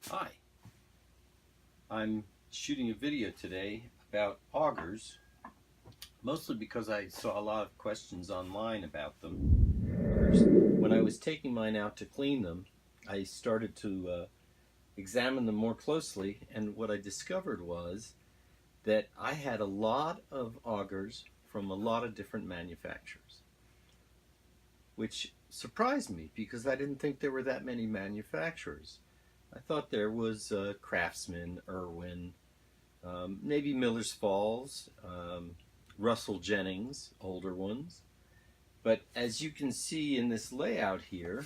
Hi, I'm shooting a video today about augers, mostly because I saw a lot of questions online about them. When I was taking mine out to clean them, I started to examine them more closely, and what I discovered was that I had a lot of augers from a lot of different manufacturers, which surprised me because I didn't think there were that many manufacturers. I thought there was Craftsman, Irwin, maybe Miller's Falls, Russell Jennings, older ones. But as you can see in this layout here,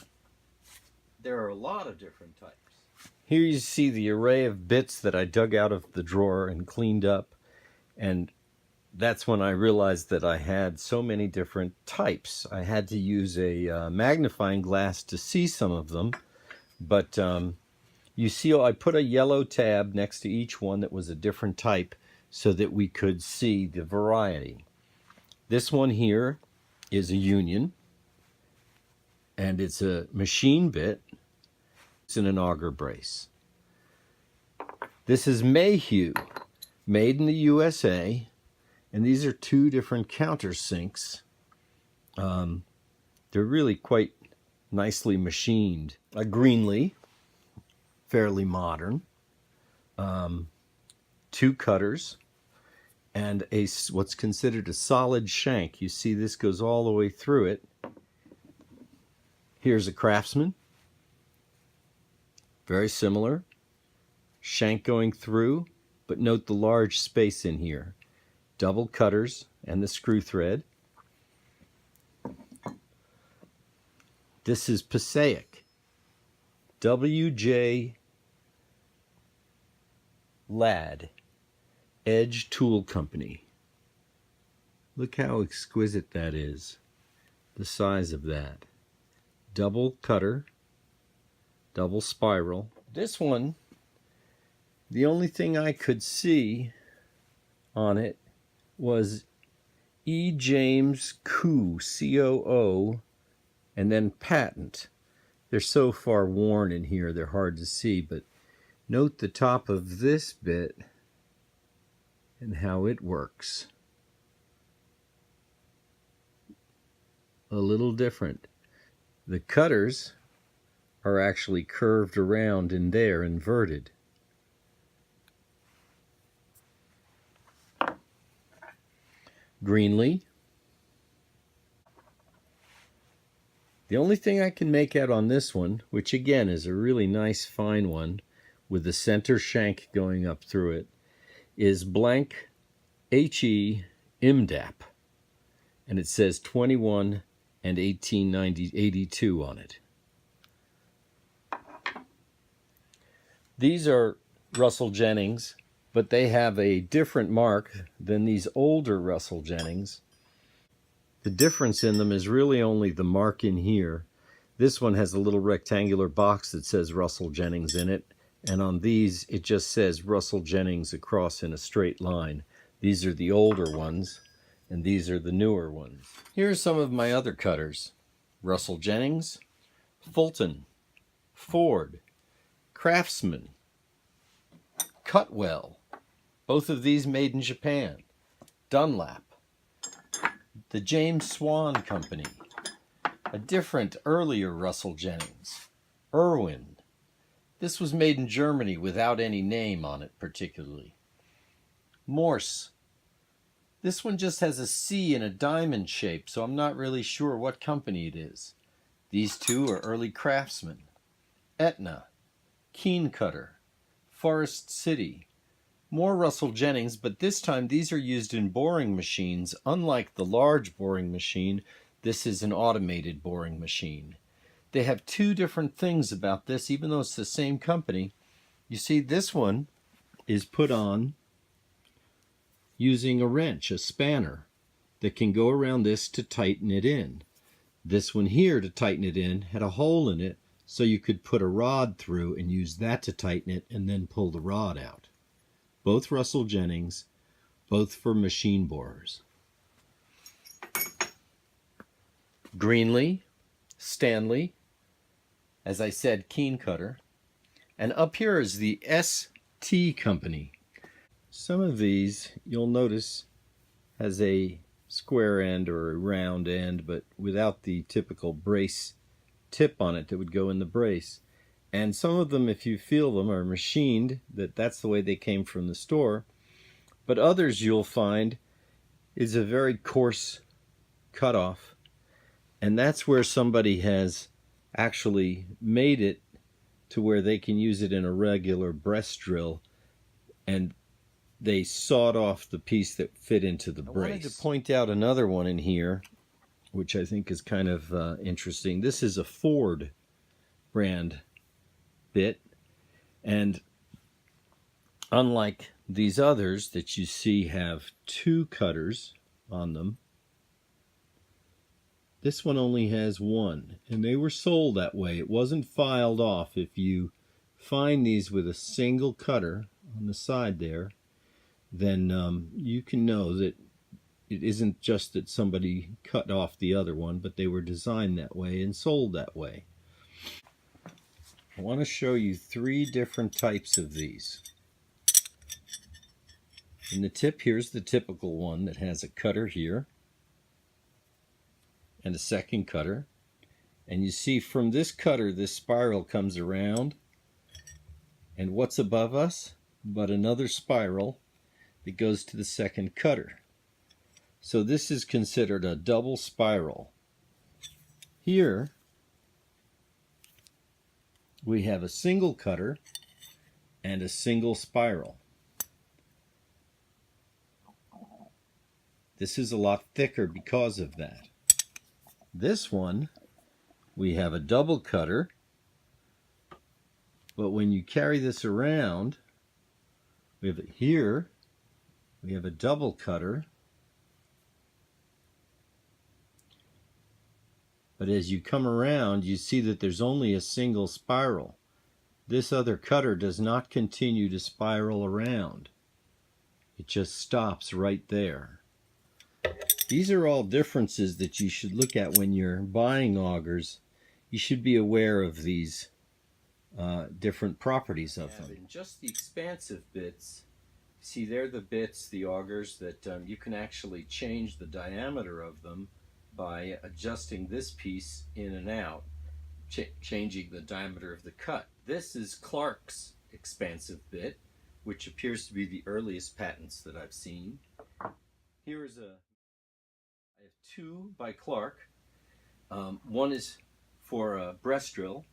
there are a lot of different types. Here you see the array of bits that I dug out of the drawer and cleaned up. And that's when I realized that I had so many different types. I had to use a magnifying glass to see some of them. But you see, I put a yellow tab next to each one that was a different type so that we could see the variety. This one here is a union, and it's a machine bit. It's in an auger brace. This is Mayhew, made in the USA, and these are two different countersinks. They're really quite nicely machined. A Greenlee, fairly modern, two cutters, and what's considered a solid shank. You see this goes all the way through it. Here's a Craftsman, very similar, shank going through, but note the large space in here. Double cutters and the screw thread. This is Passaic, W.J. Ladd Edge Tool Company. Look how exquisite that is, the size of that. Double cutter, double spiral. This one, the only thing I could see on it was E. James Coo, C-O-O, and then patent. They're so far worn in here, they're hard to see, but note the top of this bit and how it works. A little different. The cutters are actually curved around in there, inverted. Greenlee. The only thing I can make out on this one, which again is a really nice fine one with the center shank going up through it, is blank H.E. IMDAP, and it says 21 and 1882 on it. These are Russell Jennings, but they have a different mark than these older Russell Jennings. The difference in them is really only the mark in here. This one has a little rectangular box that says Russell Jennings in it, and on these it just says Russell Jennings across in a straight line. These are the older ones, and these are the newer ones. Here are some of my other cutters. Russell Jennings, Fulton, Ford, Craftsman, Cutwell, both of these made in Japan, Dunlap, the James Swan Company, a different earlier Russell Jennings, Irwin. This was made in Germany without any name on it particularly. MORSE. This one just has a C in a diamond shape, so I'm not really sure what company it is. These two are early Craftsmen. Etna, Keen Cutter, Forest City. More Russell Jennings, but this time these are used in boring machines. Unlike the large boring machine, this is an automated boring machine. They have two different things about this, even though it's the same company. You see, this one is put on using a wrench, a spanner, that can go around this to tighten it in. This one here, to tighten it in, had a hole in it, so you could put a rod through and use that to tighten it and then pull the rod out. Both Russell Jennings, both for machine borers. Greenlee, Stanley, as I said, Keen Cutter, And up here is the ST company. Some of these, you'll notice, has a square end or a round end, but without the typical brace tip on it that would go in the brace. And some of them, if you feel them, are machined, that's the way they came from the store. But others you'll find is a very coarse cutoff, and that's where somebody has actually made it to where they can use it in a regular breast drill, and they sawed off the piece that fit into the brace. I wanted to point out another one in here, which I think is kind of interesting. This is a Ford brand bit, and unlike these others that you see have two cutters on them, this one only has one, and they were sold that way. It wasn't filed off. If you find these with a single cutter on the side there, then you can know that it isn't just that somebody cut off the other one, but they were designed that way and sold that way. I want to show you three different types of these. In the tip, here's the typical one that has a cutter here and a second cutter. And you see from this cutter, this spiral comes around, and what's above us but another spiral that goes to the second cutter. So this is considered a double spiral. Here we have a single cutter and a single spiral. This is a lot thicker because of that. This one, we have a double cutter, but when you carry this around, we have it here, we have a double cutter, but as you come around, you see that there's only a single spiral. This other cutter does not continue to spiral around. It just stops right there. These are all differences that you should look at when you're buying augers. You should be aware of these different properties of them. And just the expansive bits, see, they're the bits, the augers, that you can actually change the diameter of them by adjusting this piece in and out, changing the diameter of the cut. This is Clark's expansive bit, which appears to be the earliest patents that I've seen. Here is I have two by Clark. One is for a breast drill,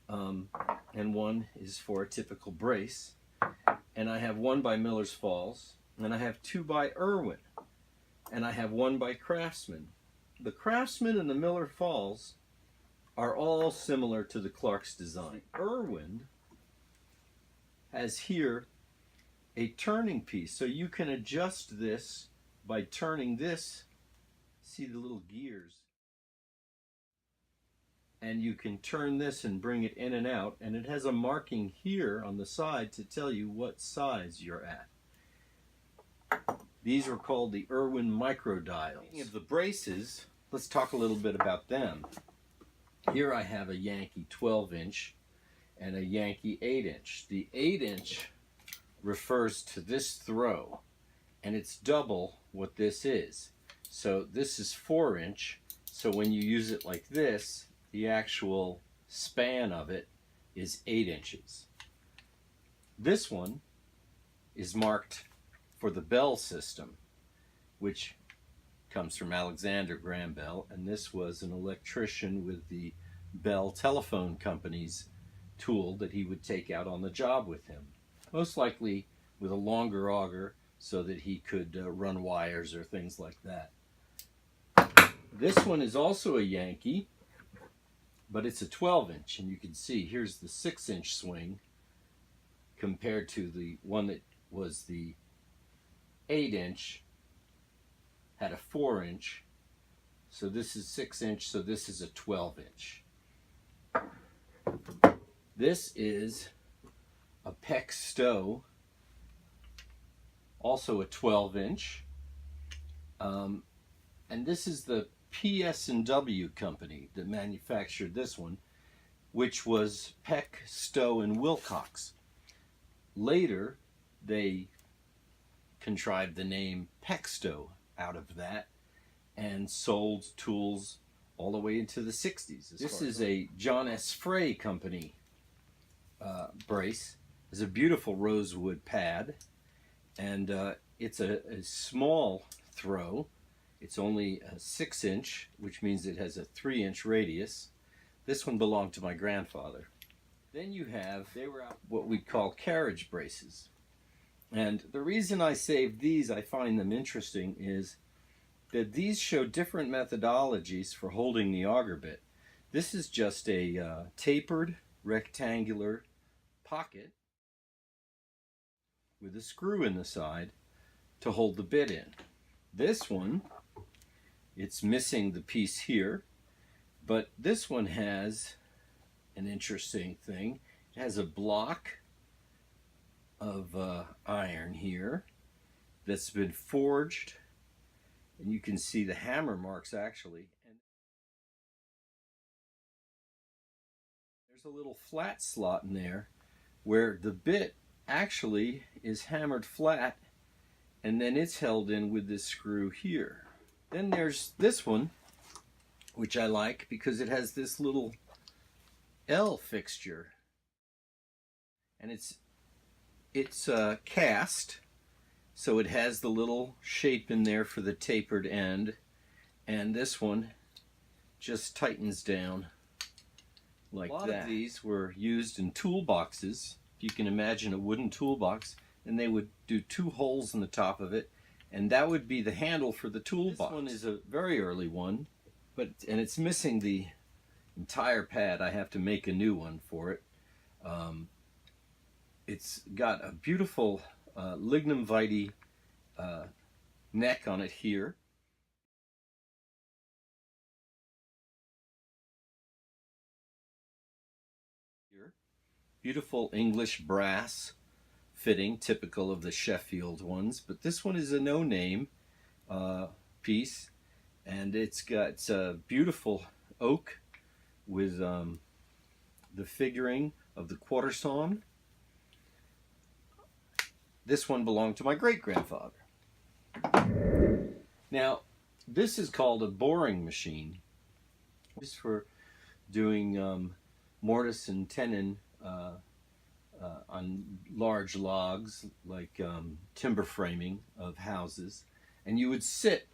and one is for a typical brace. And I have one by Miller's Falls, and I have two by Irwin, and I have one by Craftsman. The Craftsman and the Miller Falls are all similar to the Clark's design. Irwin has here a turning piece, so you can adjust this by turning this. See the little gears, and you can turn this and bring it in and out, and it has a marking here on the side to tell you what size you're at. These are called the Irwin micro dials. Speaking of the braces, let's talk a little bit about them. Here I have a Yankee 12-inch and a Yankee 8-inch. The 8-inch refers to this throw, and it's double what this is. So this is 4-inch, so when you use it like this, the actual span of it is 8 inches. This one is marked for the Bell system, which comes from Alexander Graham Bell, and this was an electrician with the Bell Telephone Company's tool that he would take out on the job with him, most likely with a longer auger so that he could run wires or things like that. This one is also a Yankee, but it's a 12-inch, and you can see here's the 6-inch swing compared to the one that was the 8-inch, had a 4-inch, so this is 6-inch, so this is a 12-inch. This is a PEXTO, also a 12-inch, and this is the PS&W company that manufactured this one. which was Peck, Stowe, and Wilcox. Later, they contrived the name PEXTO out of that and sold tools all the way into the 60s. This is a John S. Frey Company brace. It's a beautiful rosewood pad, and it's a small throw. It's only a 6-inch, which means it has a 3-inch radius. This one belonged to my grandfather. Then you have, they were what we call carriage braces. And the reason I saved these, I find them interesting, is that these show different methodologies for holding the auger bit. This is just a tapered rectangular pocket with a screw in the side to hold the bit in. This one, it's missing the piece here, but this one has an interesting thing. It has a block of iron here that's been forged, and you can see the hammer marks actually. And there's a little flat slot in there where the bit actually is hammered flat, and then it's held in with this screw here. Then there's this one, which I like because it has this little L fixture, and it's cast, so it has the little shape in there for the tapered end, and this one just tightens down like that. A lot of these were used in toolboxes. If you can imagine a wooden toolbox, and they would do 2 holes in the top of it, and that would be the handle for the toolbox. This one is a very early one, and it's missing the entire pad. I have to make a new one for it. It's got a beautiful lignum vitae neck on it here. Beautiful English brass fitting, typical of the Sheffield ones, but this one is a no-name piece, and it's got beautiful oak with the figuring of the quartersawn. This one belonged to my great-grandfather. Now, this is called a boring machine. This is for doing mortise and tenon on large logs, like timber framing of houses. And you would sit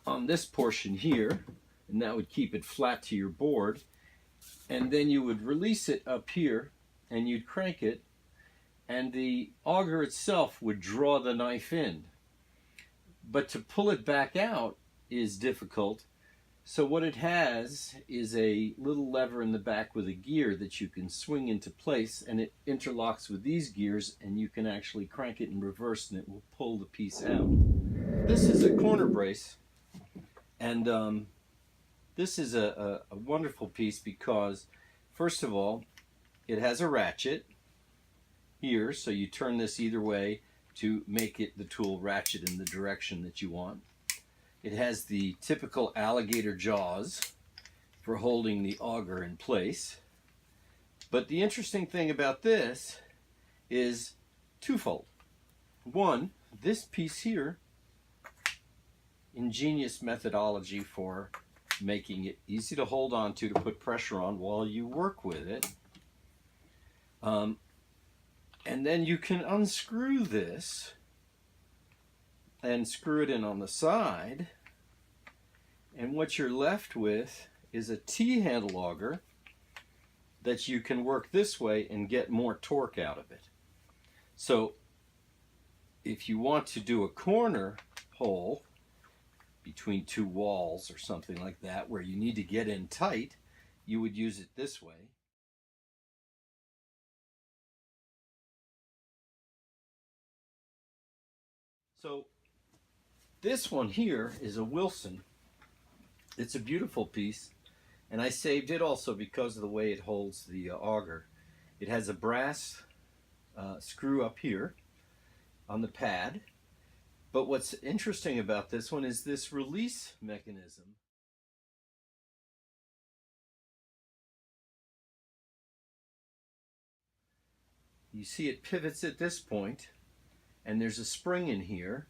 on this portion here, and that would keep it flat to your board. And then you would release it up here, and you'd crank it, and the auger itself would draw the knife in. But to pull it back out is difficult. So what it has is a little lever in the back with a gear that you can swing into place, and it interlocks with these gears, and you can actually crank it in reverse, and it will pull the piece out. This is a corner brace, and this is a wonderful piece because, first of all, it has a ratchet here, so you turn this either way to make it the tool ratchet in the direction that you want. It has the typical alligator jaws for holding the auger in place. But the interesting thing about this is twofold. One, this piece here, ingenious methodology for making it easy to hold on to put pressure on while you work with it. And then you can unscrew this and screw it in on the side, and what you're left with is a T-handle auger that you can work this way and get more torque out of it. So if you want to do a corner hole between 2 walls or something like that where you need to get in tight, you would use it this way. So this one here is a Wilson. It's a beautiful piece, and I saved it also because of the way it holds the auger. It has a brass screw up here on the pad, but what's interesting about this one is this release mechanism. You see it pivots at this point, and there's a spring in here,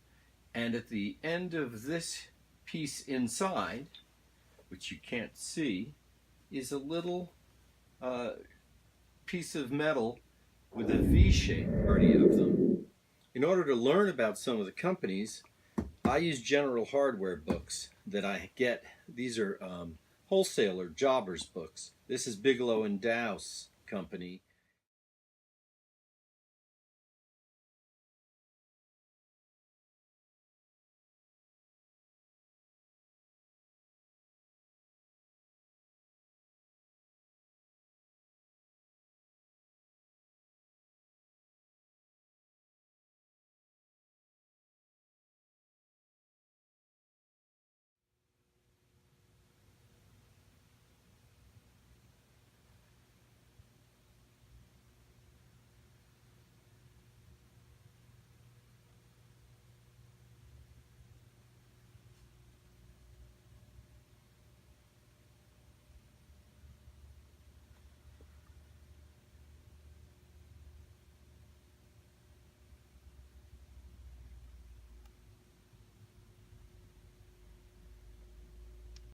and at the end of this piece inside, which you can't see, is a little piece of metal with a V shape. Variety of them. In order to learn about some of the companies, I use general hardware books that I get. These are wholesaler jobbers books. This is Bigelow and Dowse company.